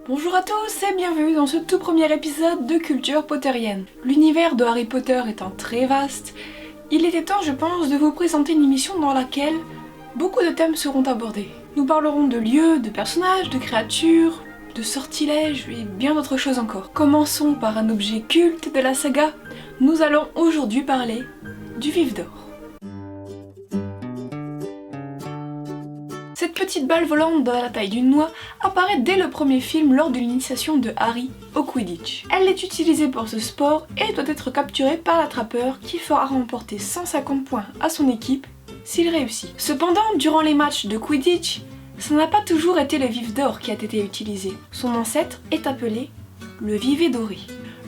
Bonjour à tous et bienvenue dans ce tout premier épisode de Culture Potterienne. L'univers de Harry Potter étant très vaste, il était temps je pense de vous présenter une émission dans laquelle beaucoup de thèmes seront abordés. Nous parlerons de lieux, de personnages, de créatures, de sortilèges et bien d'autres choses encore. Commençons par un objet culte de la saga, nous allons aujourd'hui parler du Vif d'Or. Cette petite balle volante de la taille d'une noix apparaît dès le premier film lors de l'initiation de Harry au Quidditch. Elle est utilisée pour ce sport et doit être capturée par l'attrapeur qui fera remporter 150 points à son équipe s'il réussit. Cependant, durant les matchs de Quidditch, ce n'a pas toujours été le Vif d'Or qui a été utilisé. Son ancêtre est appelé le Vivet doré.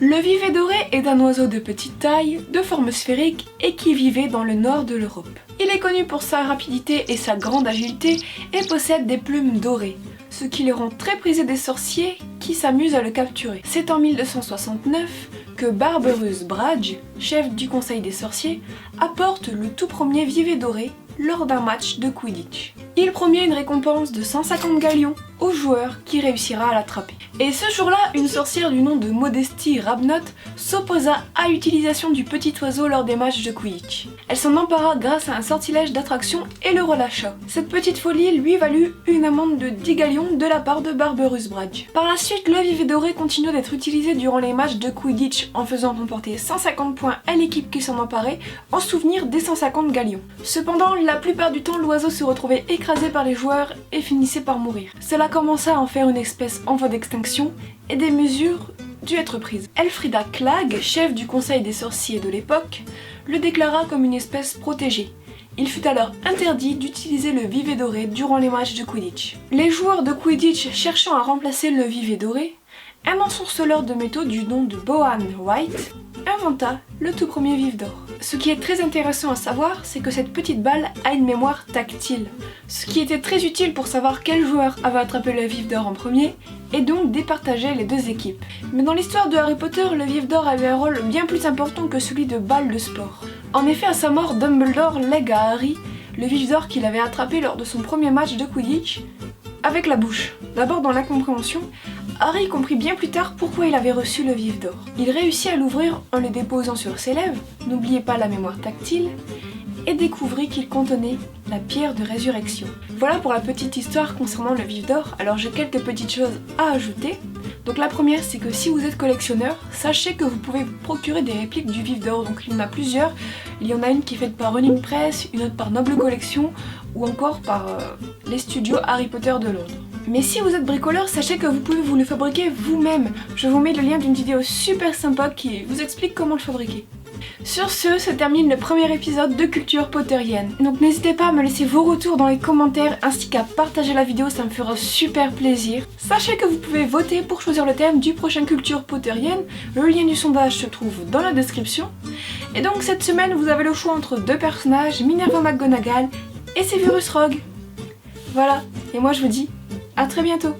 Le Vivet doré est un oiseau de petite taille, de forme sphérique et qui vivait dans le nord de l'Europe. Il est connu pour sa rapidité et sa grande agilité et possède des plumes dorées, ce qui le rend très prisé des sorciers qui s'amusent à le capturer. C'est en 1269 que Barberousse Bradge, chef du conseil des sorciers, apporte le tout premier Vivet doré lors d'un match de Quidditch. Il promet une récompense de 150 galions au joueur qui réussira à l'attraper. Et ce jour-là, une sorcière du nom de Modestie Rabnot s'opposa à l'utilisation du petit oiseau lors des matchs de Quidditch. Elle s'en empara grâce à un sortilège d'attraction et le relâcha. Cette petite folie lui valut une amende de 10 galions de la part de Barberousse Bradge. Par la suite, le Vivet doré continue d'être utilisé durant les matchs de Quidditch en faisant remporter 150 points à l'équipe qui s'en emparait en souvenir des 150 galions. Cependant, la plupart du temps, l'oiseau se retrouvait écrasé par les joueurs et finissait par mourir. Cela commença à en faire une espèce en voie d'extinction et des mesures durent être prises. Elfrida Clegg, chef du conseil des sorciers de l'époque, le déclara comme une espèce protégée. Il fut alors interdit d'utiliser le Vivet doré durant les matchs de Quidditch. Les joueurs de Quidditch cherchant à remplacer le Vivet doré, un ensorceleur de métaux du nom de Bohan White inventa le tout premier Vif d'Or. Ce qui est très intéressant à savoir, c'est que cette petite balle a une mémoire tactile, ce qui était très utile pour savoir quel joueur avait attrapé le Vif d'Or en premier, et donc départager les deux équipes. Mais dans l'histoire de Harry Potter, le Vif d'Or avait un rôle bien plus important que celui de balle de sport. En effet, à sa mort, Dumbledore lègue à Harry le Vif d'Or qu'il avait attrapé lors de son premier match de Quidditch avec la bouche. D'abord dans l'incompréhension, Harry comprit bien plus tard pourquoi il avait reçu le Vif d'Or. Il réussit à l'ouvrir en le déposant sur ses lèvres, n'oubliez pas la mémoire tactile, et découvrit qu'il contenait la pierre de résurrection. Voilà pour la petite histoire concernant le Vif d'Or. Alors j'ai quelques petites choses à ajouter. Donc la première, c'est que si vous êtes collectionneur, sachez que vous pouvez vous procurer des répliques du Vif d'Or. Donc il y en a plusieurs. Il y en a une qui est faite par Running Press, une autre par Noble Collection ou encore par les studios Harry Potter de Londres. Mais si vous êtes bricoleur, sachez que vous pouvez vous le fabriquer vous-même. Je vous mets le lien d'une vidéo super sympa qui vous explique comment le fabriquer. Sur ce, se termine le premier épisode de Culture Potterienne. Donc n'hésitez pas à me laisser vos retours dans les commentaires ainsi qu'à partager la vidéo, ça me fera super plaisir. Sachez que vous pouvez voter pour choisir le thème du prochain Culture Potterienne. Le lien du sondage se trouve dans la description. Et donc cette semaine, vous avez le choix entre deux personnages, Minerva McGonagall et Severus Rogue. Voilà, et moi je vous dis à très bientôt.